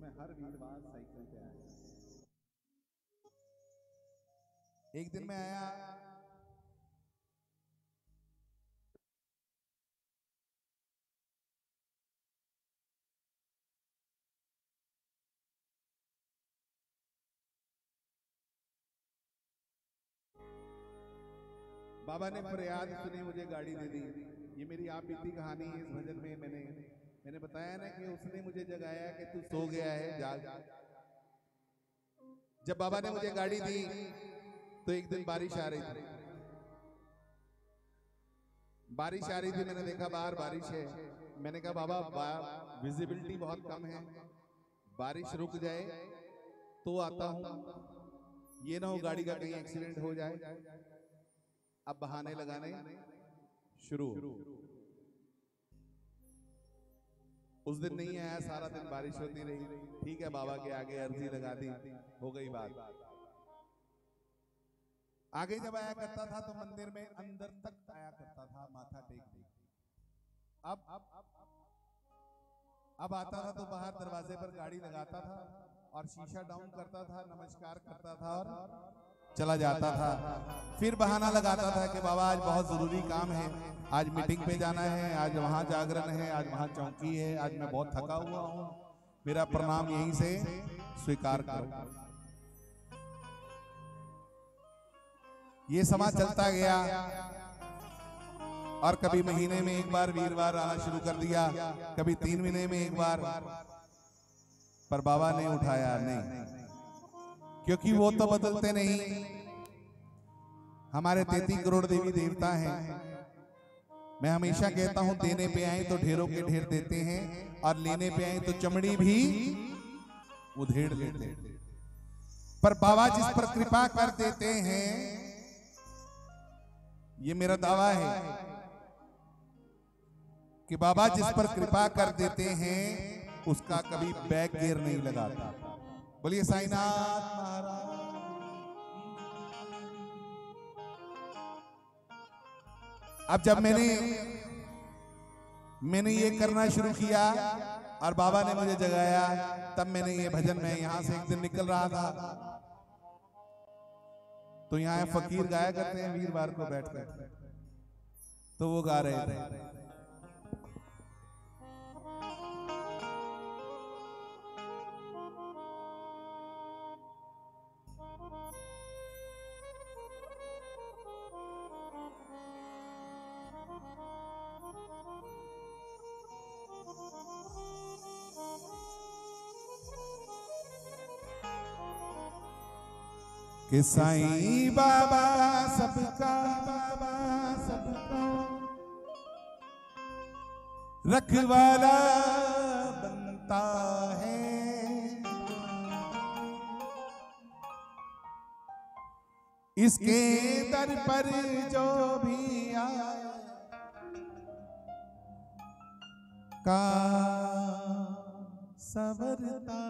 मैं हर वीरवार साइकिल पे आया। एक दिन मैं आया, बाबा ने फरियाद सुनी, मुझे गाड़ी दे दी। ये मेरी आप बीती कहानी है। इस भजन में मैंने बताया ना कि उसने मुझे जगाया कि तू सो गया है, जाग। जब बाबा ने मुझे गाड़ी दी तो एक दिन बारिश आ रही थी। बारिश आ रही थी, मैंने देखा बाहर बारिश है। मैंने कहा बाबा विजिबिलिटी बहुत कम है, बारिश रुक जाए तो आता हूं, ये ना हो गाड़ी का कहीं एक्सीडेंट हो जाए। अब बहाने लगाने शुरू। उस दिन नहीं आया, सारा दिन बारिश होती रही। ठीक है, बाबा के आगे अर्जी लगा दी, हो गई बात। आगे जब आया करता था तो मंदिर में अंदर तक आया करता था, माथा टेक। अब आता था तो बाहर दरवाजे पर गाड़ी लगाता था और शीशा डाउन करता था, नमस्कार करता था और चला जाता था। फिर बहाना लगाता था कि बाबा आज बहुत जरूरी काम है, आज मीटिंग पे जाना है, आज वहां जागरण है, आज वहां चौकी है, आज मैं बहुत थका हुआ हूं, मेरा प्रणाम यहीं से स्वीकार करो। ये समा चलता गया और कभी महीने में एक बार वीरवार आना शुरू कर दिया, कभी 3 महीने में एक बार। पर बाबा ने उठाया नहीं, क्योंकि वो तो बदलते नहीं। हमारे 33 करोड़ देवी देवता हैं। मैं हमेशा कहता हूं, देने पे आए तो ढेरों के ढेर देते हैं और लेने पे आए तो चमड़ी भी उधेड़ लेते हैं। पर बाबा जिस पर कृपा कर देते हैं, ये मेरा दावा है कि बाबा जिस पर कृपा कर देते हैं उसका कभी बैक गियर नहीं लगाता। बोलिए साईनाथ महाराज। अब जब मैंने ये करना शुरू किया और बाबा ने मुझे जगाया, तब मैंने ये भजन में यहां से एक दिन निकल रहा था तो यहाँ फकीर गाया करते हैं वीरवार को बैठकर, तो वो गा रहे थे। कि साईं बाबा सबका रखवाला बनता है, इसके दर पर जो भी आया का सवरता।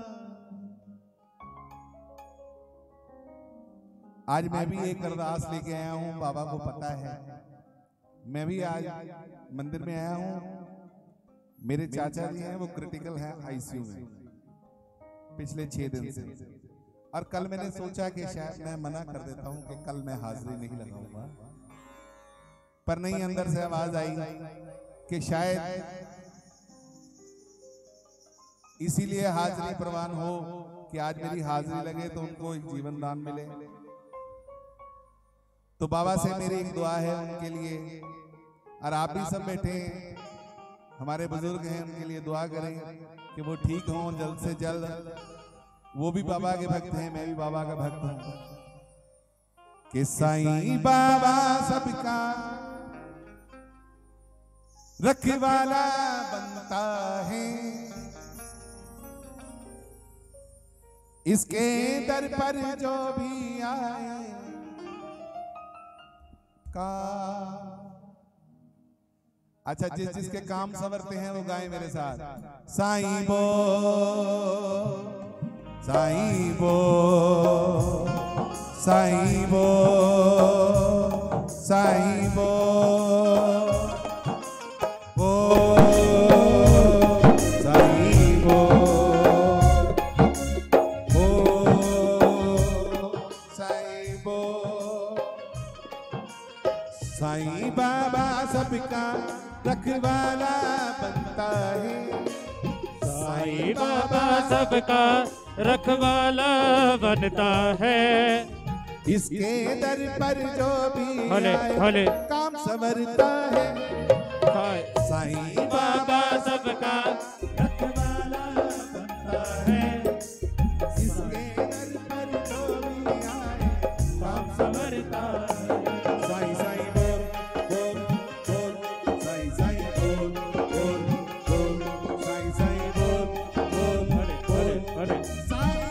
आज मैं भी एक अरदास लेके आया हूं, बाबा को पता है। मैं भी आज मंदिर में आया हूं। मेरे चाचा जी हैं, वो क्रिटिकल हैं आईसीयू में पिछले 6 दिन से। और कल मैंने सोचा कि शायद मैं मना कर देता हूं कि कल मैं हाजिरी नहीं लगाऊंगा, पर नहीं, अंदर से आवाज आई कि शायद इसीलिए हाजिरी प्रवान हो कि आज मेरी हाजिरी लगे तो उनको एक जीवन दान मिले। तो बाबा से मेरी एक दुआ है उनके लिए, और आप भी सब बैठे हैं, हमारे बुजुर्ग हैं, उनके लिए दुआ करें कि वो ठीक हों जल्द से जल्द। वो भी बाबा के भक्त हैं, मैं भी बाबा का भक्त हूं। कि साईं बाबा सबका रखवाला बनता है, इसके दर पर जो भी आए का। अच्छा, जिसके काम संवरते हैं वो गाएं मेरे साथ। साईं बो साईं बो साईं बो साईं बो बो साईं बो साईं बाबा सबका रखवाला बनता है। साईं बाबा सबका रखवाला बनता है। इसके दर पर जो भी हले हले काम संवरता है। साईं बाबा सबका रखवाला बनता है। इसके दर पर जो भी आए काम संवरता है। साईं साईं बोल बोल बोल, साईं साईं बोल बोल बोल, साईं साईं बोल बोल हले हले साईं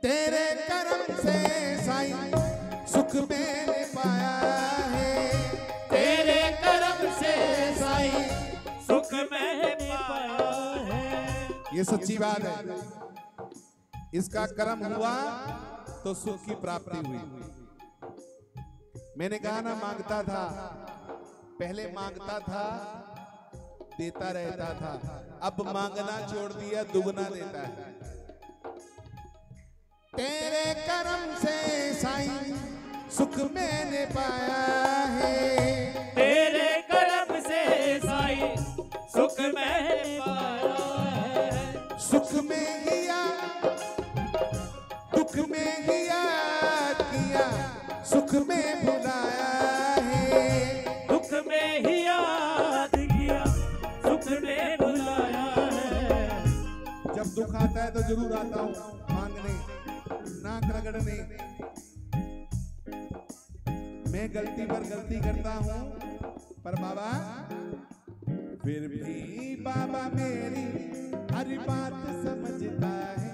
तेरे करम से साईं सुख मैंने पाया है। तेरे करम से साईं सुख मैंने पाया है। ये सच्ची बात है। इसका कर्म हुआ तो सुख की प्राप्ति हुई। मैंने कहा ना, मांगता था, पहले मांगता था देता रहता था, अब मांगना छोड़ दिया, दुगना देता है। तेरे कर्म से साईं सुख मैंने पाया है। तेरे कर्म से साईं सुख मैंने पाया है। सुख में ही याद, दुख में ही याद किया, सुख में भुलाया है। दुख में ही याद किया, सुख में भुलाया है। जब दुख आता है तो जरूर आता हूँ मांगने, नाक रगड़ने। मैं गलती पर गलती करता हूँ, पर बाबा फिर भी बाबा मेरी हर बात समझता है।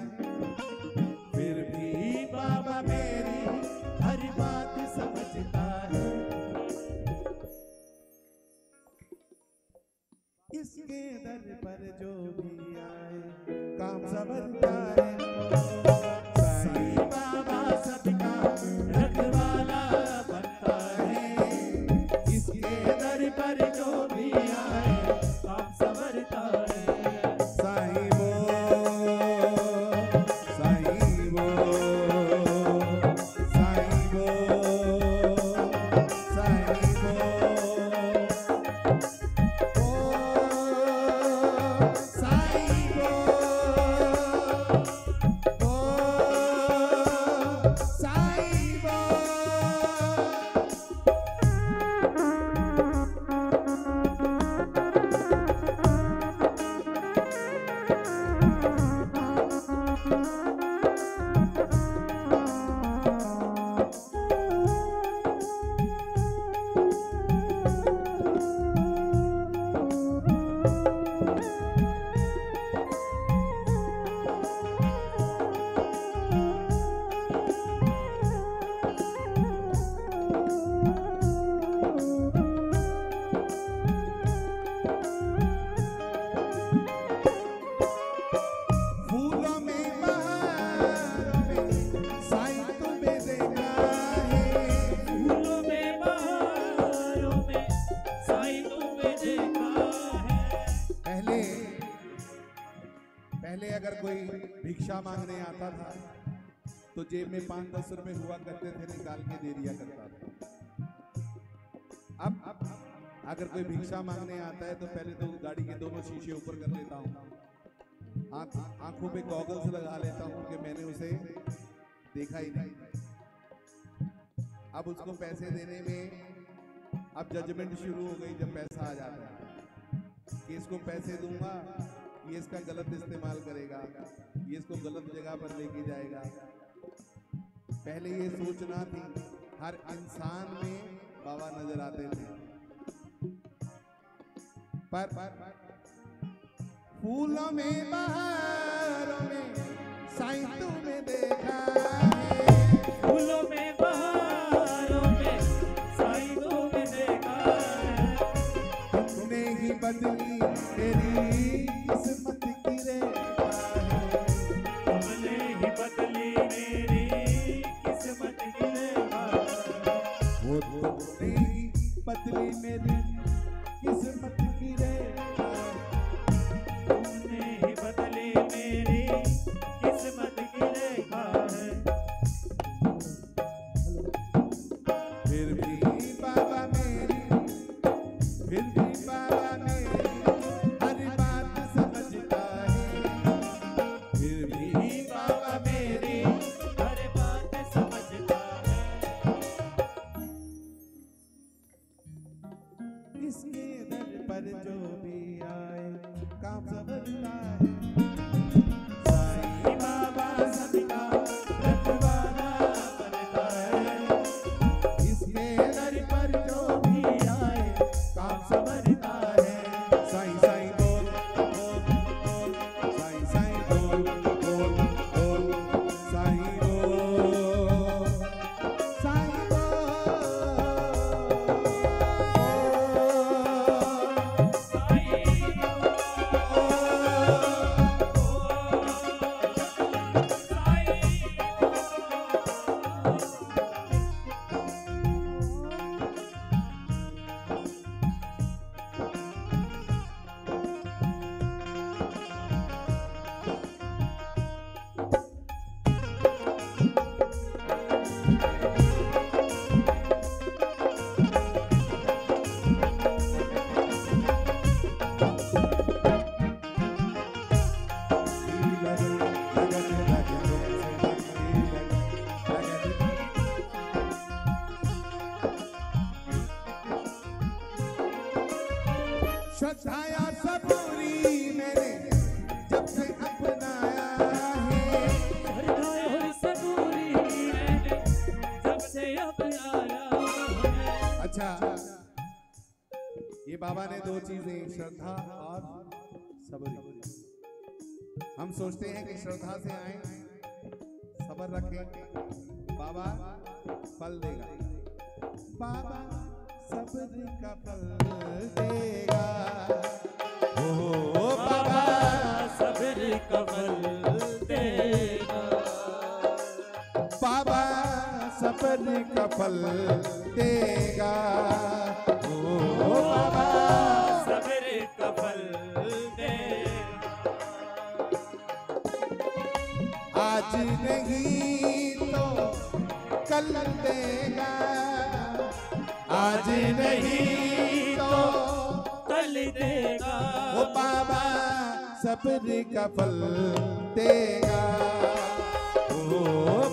फिर भी बाबा मेरी हर बात समझता है। इसके दर पर जो भी आए काम संवरता है। साईं बाबा सबका रखवाला बनता है। इसके दर पर जो भी आए काम संवरता है। साईं बोल, साईं बोल, साईं बोल, साईं बोल, साईं बोल, साईं बोल। फूलों में बहारों में साईं तुम्हें देखा है। फूलों में बहारों में साईं तुम्हें देखा है। पहले अगर कोई भिक्षा मांगने आता था तो जेब में 5-10 रुपए हुआ करते थे, निकाल के दे दिया करता था। अब अगर कोई भिक्षा मांगने आता है तो पहले तो गाड़ी के दोनों शीशे ऊपर कर लेता हूँ, आंखों पे गॉगल्स लगा लेता हूँ कि मैंने उसे देखा ही नहीं। अब उसको पैसे देने में अब जजमेंट शुरू हो गई। जब पैसा आ जाता है कि इसको पैसे दूंगा, ये इसका गलत इस्तेमाल करेगा, ये इसको गलत जगह पर लेके जाएगा। पहले ये सोचना थी, हर इंसान में बाबा नजर आते थे, पर फूलों में बहारों साईं तुम्हें देखा है, फूलों में बहारों में साईं तुम्हें देखा है। तुमने ही बदली मेरी किस्मत की रेखा है, तुमने ही बदली मेरी किस्मत की रेखा है। वो तुमने ही बदली मेरी किस्मत की रेखा है, तुमने ही बदली मेरी किस्मत की रेखा है। फिर भी बाबा मेरी, फिर भी बाबा मेरी हर बात समझता है, फिर भी बाबा मेरी हर बात समझता है। इसके दर पर जो भी आए काम समझता है, साईं बाबा सबका रखवाला बनता है, इसके दर पर जो भी आए काम समझता है, साईं साईं बोल बोल बोल, साईं साईं बोल बोल बोल, साईं बोल, साईं श्रद्धाया सबूरी मैंने जब से अपनाया है, और सबूरी मैंने जब से अपनाया है। अच्छा ये बाबा ने दो चीजें, श्रद्धा और सबूरी। हम सोचते हैं कि श्रद्धा से आए, सब्र रखें, बाबा फल देगा, बाबा सब्र का फल देगा, ओ बाबा सब्र का फल देगा। बाबा सब्र का फल देगा, ओ बाबा सब्र का फल देगा। आज नहीं तो कल देगा, आज नहीं तो कल देगा। ओ बाबा सब्र का फल देगा, ओ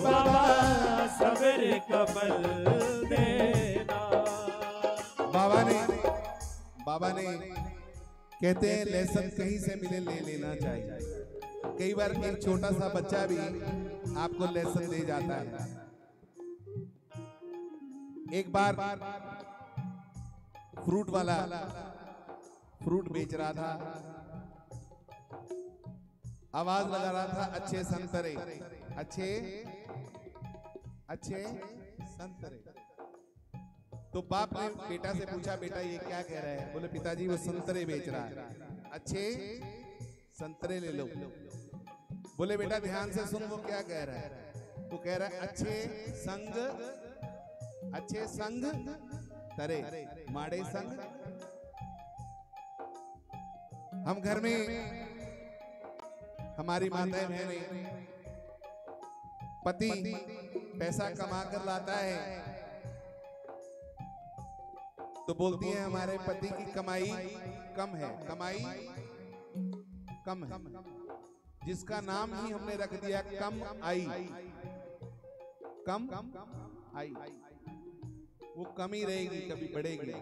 बाबा सब्र का फल देगा। बाबा ने कहते हैं लेसन कहीं से मिले ले लेना चाहिए। कई बार एक छोटा सा बच्चा भी आपको लेसन दे जाता है। एक बार फ्रूट वाला फ्रूट बेच रहा था, आवाज लगा रहा था अच्छे संतरे, अच्छे अच्छे संतरे। तो बाप ने बेटा से पूछा, बेटा ये क्या कह रहा है? बोले पिताजी वो संतरे बेच रहा है, अच्छे संतरे ले लो। बोले बेटा ध्यान से सुन, वो क्या कह रहा है? वो कह रहा है अच्छे संग तरे माड़े संग। हम घर में हमारी माताएं बहनें, पति पैसा कमा कर लाता है तो बोलती है हमारे पति की कमाई कम है, कमाई कम है। जिसका नाम ही हमने रख दिया कम आई, कम आई, वो कम ही रहेगी, कभी बढ़ेगी।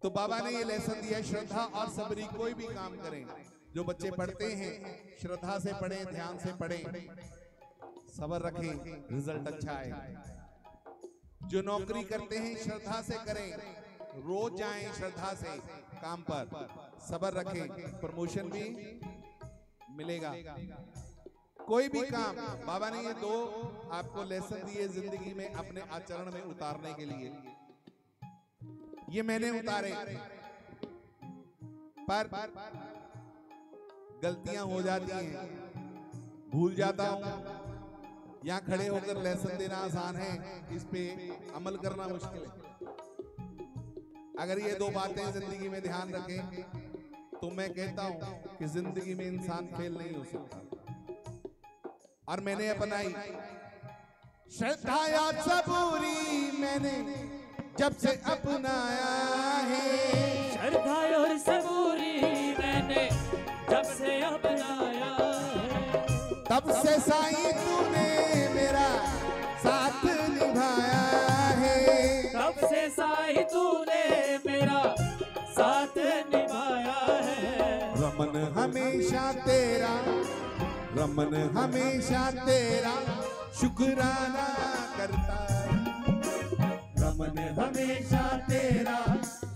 तो बाबा ने ये लेसन दिया, श्रद्धा और सबरी कोई भी काम करें। जो बच्चे पढ़ते हैं श्रद्धा से पढ़ें, ध्यान से पढ़ें, सब्र रखें, रिजल्ट अच्छा आए। जो नौकरी करते हैं श्रद्धा से करें, रोज जाएं श्रद्धा से काम पर, सब्र रखें, प्रमोशन भी मिलेगा। कोई भी काम बाबा ने ये 2 आपको लेसन दिए जिंदगी में अपने आचरण में उतारने के लिए, ये मैंने उतारे। पर गलतियां हो जाती हैं, भूल जाता हूं। यहां खड़े होकर लेसन देना आसान है, इस पे अमल करना मुश्किल है। अगर ये 2 बातें जिंदगी में ध्यान रखें तो मैं कहता हूं कि जिंदगी में इंसान फेल नहीं हो सकता। और मैंने अपनाई श्रद्धा या सबूरी, मैंने जब से अपनाया है। श्रद्धा और सबूरी मैंने जब से अपनाया है। तब से साईं तूने मेरा साथ निभाया है। तब से साईं तूने मेरा साथ निभाया है। रमन हमेशा तेरा, रमन हमेशा तेरा शुक्राना करता है। रमन हमेशा तेरा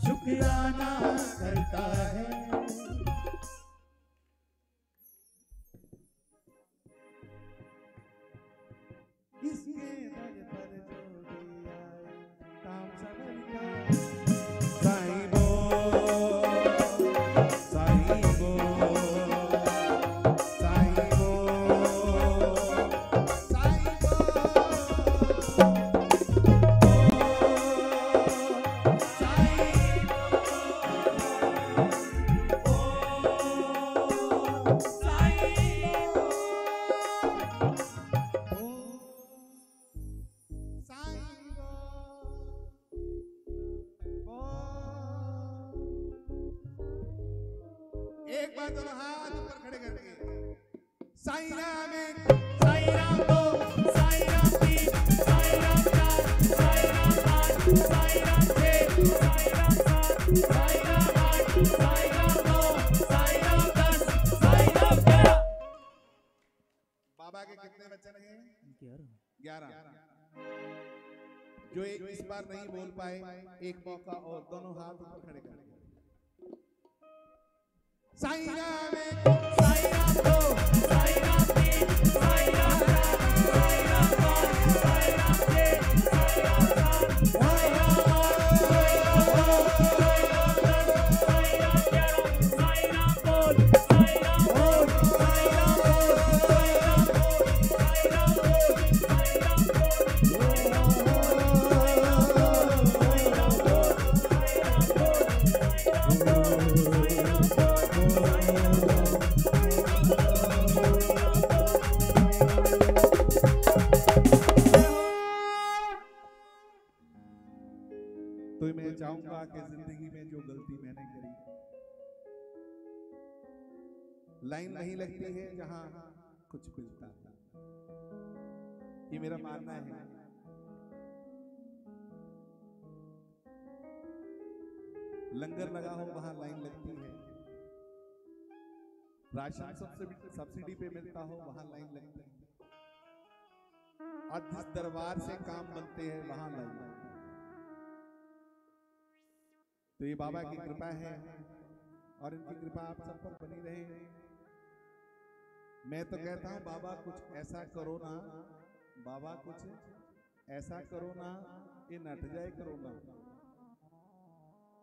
शुक्राना करता है। इसके दर पर जो भी आए काम सवरता। साईं बोल, साईं बोल, साईं बोल, साईं एक बार दोनों हाथ ऊपर खड़े करके साईं राम एक, साईं राम दो, साईं राम तीन, साईं राम चार, साईं राम पांच, साईं राम छह, साईं राम सात, साईं राम आठ, साईं राम नौ, साईं राम 10, साईं राम 11। बाबा के कितने वचन हैं? 11। जो इस बार नहीं बोल पाए, एक मौका और, दोनों हाथ ऊपर खड़े करेंगे। साईं राम एक, साईं राम दो, साईं राम तीन, साईं राम चार, साईं राम पांच, साईं राम छह, साईं राम सात, साईं राम आठ, साईं राम 9, साईं राम 10, साईं राम 11, साईं राम बोल, साईं राम बोल, साईं राम बोल, साईं राम बोल, साईं राम बोल, साईं राम तो मैं चाहूंगा कि जिंदगी में जो गलती मैंने करी, लाइन नहीं लगती है जहां कुछ मिलता है, ये मेरा मानना है। लंगर लगा हो वहां लाइन लगती है, राशन सब्सिडी पे मिलता हो वहां लाइन लगती है, और जिस दरबार से काम बनते हैं वहां लाइन लगती है। तो ये बाबा की कृपा है और इनकी कृपा आप सब पर बनी रहे। मैं तो कहता हूं बाबा कुछ ऐसा करो ना, बाबा कुछ ऐसा करो ना, ये नट जाए करोना,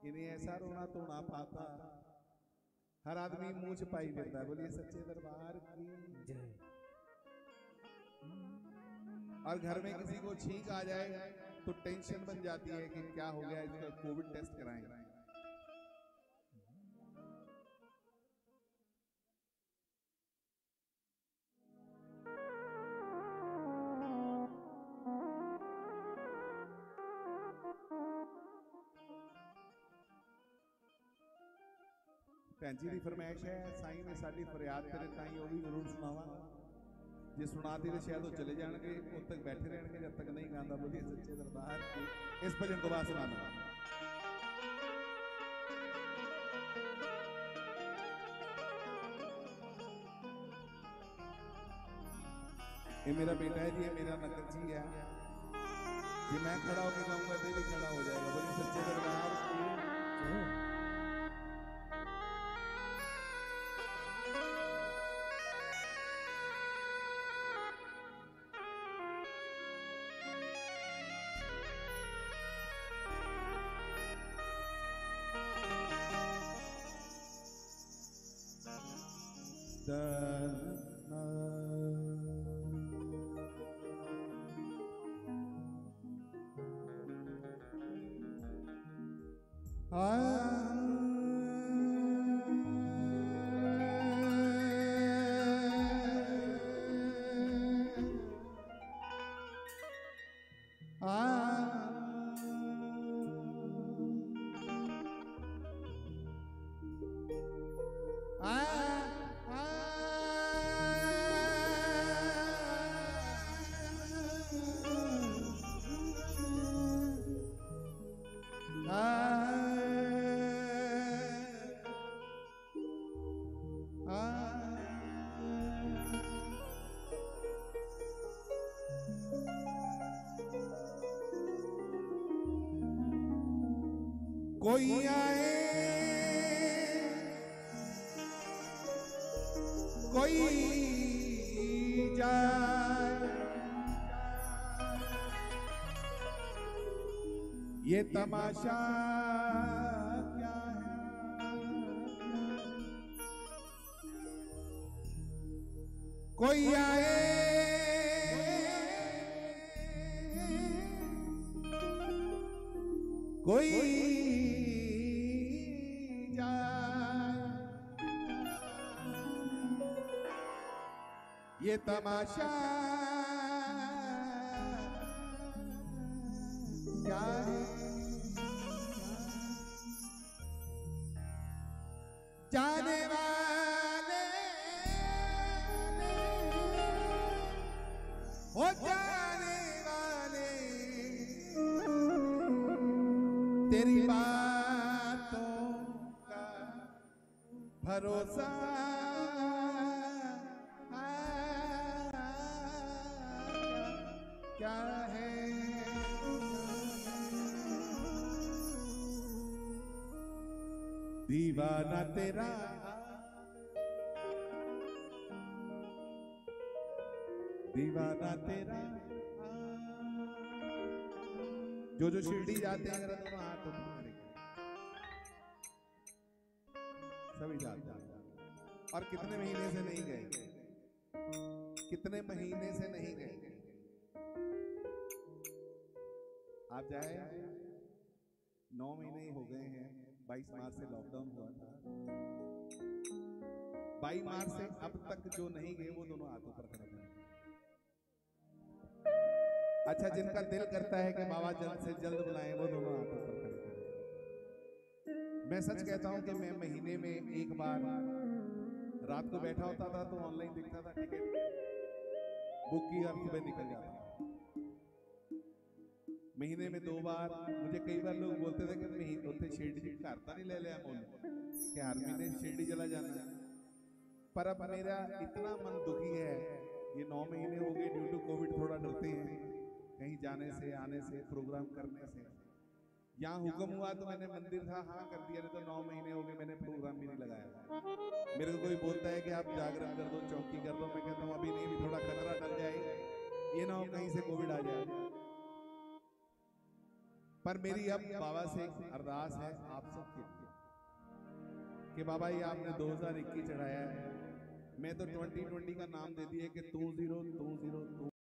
इन्हें ऐसा रोना तो ना पाता। हर आदमी मुंह छुपाई देता है। बोलिए सच्चे दरबार की जय। और घर में किसी को छींक आ जाए तो टेंशन बन जाती है कि क्या हो गया, इसका कोविड टेस्ट कराएं। ਭੈਣ ਜੀ ਦੀ ਫਰਮਾਇਸ਼ ਹੈ, ਸਾਈਂ ਨੇ ਸਾਡੀ ਫਰਿਆਦ ਤੇਰੇ ਤਾਈਂ ਉਹ ਵੀ ਜ਼ਰੂਰ ਸੁਣਾਵਾ। ਜੇ ਸੁਣਾਤੀ तो शायद वो चले जाएंगे, उद तक बैठे रहेंगे जब तक नहीं गाता। बोलिए सच्चे दरबार की। इस भजन को बाद सुनाना। ये मेरा बेटा है जी, ये मेरा नकर जी है। ये मैं खड़ा होकर गाऊंगा तो भी खड़ा हो जाएगा। बोलिए सच्चे दरबार की। कोई आए कोई जाए, ये तमाशा क्या है। कोई आए कोई ये तमाशा क्या है। जाने वाले हो जाने वाले तेरी बातों का भरोसा क्या है। दीवाना तेरा दीवाना तेरा। जो शिरडी जाते हैं जरा दोनों हाथ ऊपर करेंगे, सभी जाते हैं। और कितने महीने से नहीं गए, कितने महीने से नहीं गए। आप जाए 9 महीने ही हो गए हैं। 22 मार्च से लॉकडाउन हुआ था। 22 मार्च से अब तक जो नहीं गए वो दोनों हाथों पर खड़े हैं। अच्छा, जिनका दिल करता है कि बाबा जल्द से जल्द बुलाएं वो दोनों हाथों पर खड़े हैं। मैं सच कहता हूं कि मैं महीने में एक बार रात को बैठा होता था तो ऑनलाइन दिखता था, टिकट बुक की और सुबह निकल जाता था। महीने में 2 बार। मुझे कई बार लोग बोलते थे कि महीने उत्थे शिरडी करता नहीं ले लिया मोल कि हर महीने शिरडी चला जाना है। पर अब मेरा इतना मन दुखी है, ये 9 महीने हो गए ड्यू टू कोविड, थोड़ा डरते हैं कहीं जाने से, आने से, प्रोग्राम करने से। यहाँ हुक्म हुआ तो मैंने मंदिर था हाँ कर दिया, नहीं तो 9 महीने हो गए मैंने प्रोग्राम भी नहीं लगाया। मेरे को कोई बोलता है कि आप जागरण कर दो, चौकी कर दो, मैं कहता हूँ अभी नहीं, भी थोड़ा खतरा टल जाए, ये ना हो कहीं से कोविड आ जाए। पर मेरी अब बाबा से एक अरदास है आप सबके लिए कि बाबा ये आपने 2021 चढ़ाया है, मैं तो 2020 का नाम दे दिया कि 20